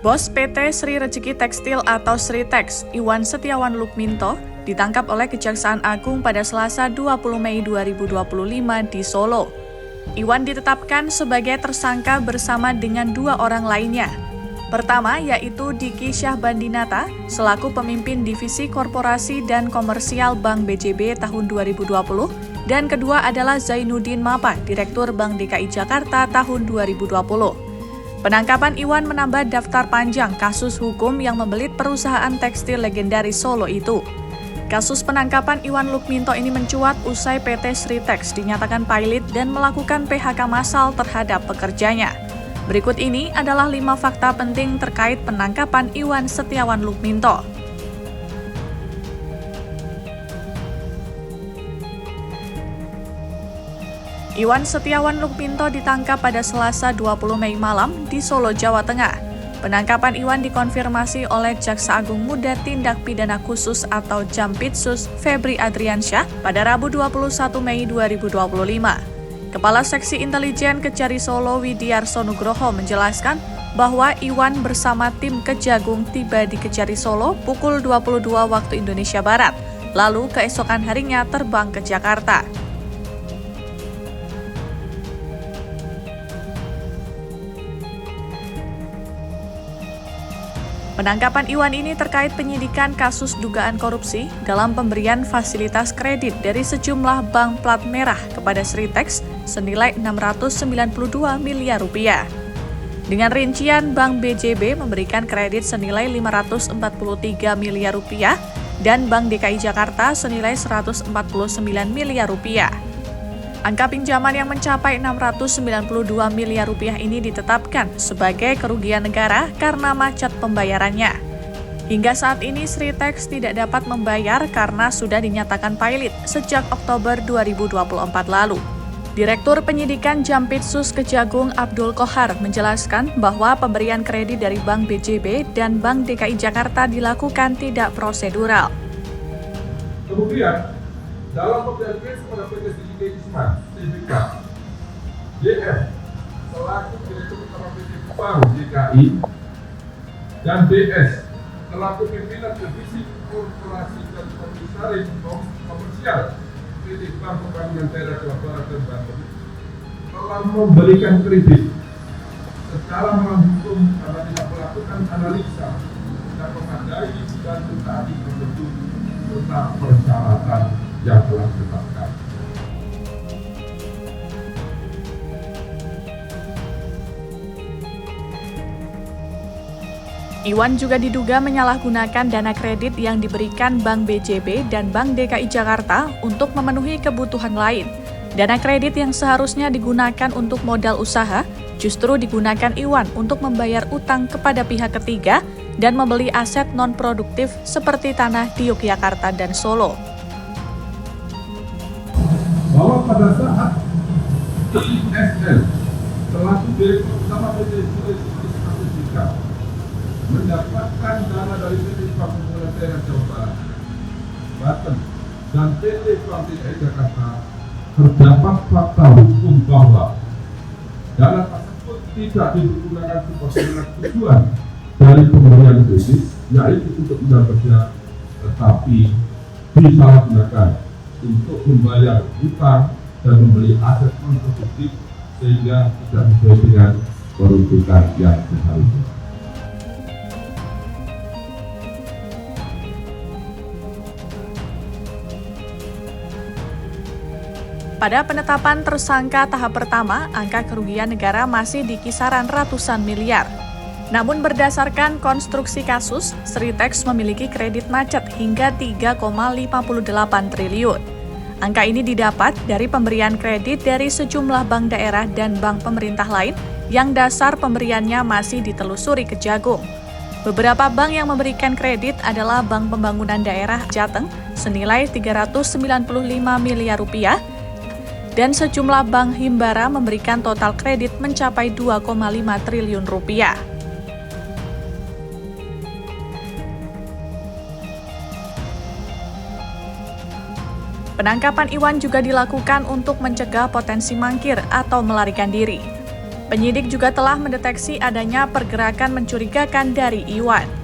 Bos PT Sri Rejeki Tekstil atau Sritex, Iwan Setiawan Lukminto, ditangkap oleh Kejaksaan Agung pada Selasa 20 Mei 2025 di Solo. Iwan ditetapkan sebagai tersangka bersama dengan dua orang lainnya. Pertama yaitu Diki Syahbandinata, selaku pemimpin Divisi Korporasi dan Komersial Bank BJB tahun 2020, dan kedua adalah Zainuddin Mapa, Direktur Bank DKI Jakarta tahun 2020. Penangkapan Iwan menambah daftar panjang kasus hukum yang membelit perusahaan tekstil legendaris Solo itu. Kasus penangkapan Iwan Lukminto ini mencuat usai PT Sritex dinyatakan pilot dan melakukan PHK massal terhadap pekerjanya. Berikut ini adalah 5 fakta penting terkait penangkapan Iwan Setiawan Lukminto. Iwan Setiawan Lukminto ditangkap pada Selasa 20 Mei malam di Solo, Jawa Tengah. Penangkapan Iwan dikonfirmasi oleh Jaksa Agung Muda Tindak Pidana Khusus atau Jampitsus Febri Adriansyah pada Rabu 21 Mei 2025. Kepala Seksi Intelijen Kejari Solo Widiarso Nugroho menjelaskan bahwa Iwan bersama tim Kejagung tiba di Kejari Solo pukul 22 waktu Indonesia Barat, lalu keesokan harinya terbang ke Jakarta. Penangkapan Iwan ini terkait penyidikan kasus dugaan korupsi dalam pemberian fasilitas kredit dari sejumlah bank plat merah kepada Sritex senilai 692 miliar rupiah. Dengan rincian Bank BJB memberikan kredit senilai 543 miliar rupiah dan Bank DKI Jakarta senilai 149 miliar rupiah. Angka pinjaman yang mencapai 692 miliar rupiah ini ditetapkan sebagai kerugian negara karena macet pembayarannya. Hingga saat ini Sritex tidak dapat membayar karena sudah dinyatakan pilot sejak Oktober 2024 lalu. Direktur Penyidikan Jampitsus Kejagung Abdul Kohar menjelaskan bahwa pemberian kredit dari Bank BJB dan Bank DKI Jakarta dilakukan tidak prosedural. Kemudian, dalam pemberian kredit kepada PT Sri Isman, TBK, JF, selaku Direktur Utama PT Bank DKI, dan DS, selaku pimpinan Divisi Korporasi dan Komersial PT Bank Pembangunan Daerah Jawa Barat dan Banten, telah memberikan kredit secara menghukum karena tidak melakukan analisa dan memadai dan mentaati prosedur serta persyaratan yang telah ditetapkan. Iwan juga diduga menyalahgunakan dana kredit yang diberikan Bank BJB dan Bank DKI Jakarta untuk memenuhi kebutuhan lain. Dana kredit yang seharusnya digunakan untuk modal usaha justru digunakan Iwan untuk membayar utang kepada pihak ketiga dan membeli aset non-produktif seperti tanah di Yogyakarta dan Solo. Bahwa pada saat ISL selaku Direktur Utama PT Sri mendapatkan dana dari PT Bank Pembangunan Daerah Jawa Barat, Banten, dan PT Bank DKI Jakarta, terdapat fakta hukum bahwa dana tersebut tidak digunakan sebagaimana tujuan dari pemberian kredit, yaitu untuk modal kerja, tetapi disalahgunakan untuk membayar hutang dan membeli aset non-produktif sehingga tidak sesuai dengan peruntukan yang seharusnya. Pada penetapan tersangka tahap pertama, angka kerugian negara masih di kisaran ratusan miliar. Namun berdasarkan konstruksi kasus, Sritex memiliki kredit macet hingga 3,58 triliun. Angka ini didapat dari pemberian kredit dari sejumlah bank daerah dan bank pemerintah lain yang dasar pemberiannya masih ditelusuri Kejagung. Beberapa bank yang memberikan kredit adalah Bank Pembangunan Daerah Jateng senilai 395 miliar rupiah, dan sejumlah bank himbara memberikan total kredit mencapai 2,5 triliun rupiah. Penangkapan Iwan juga dilakukan untuk mencegah potensi mangkir atau melarikan diri. Penyidik juga telah mendeteksi adanya pergerakan mencurigakan dari Iwan.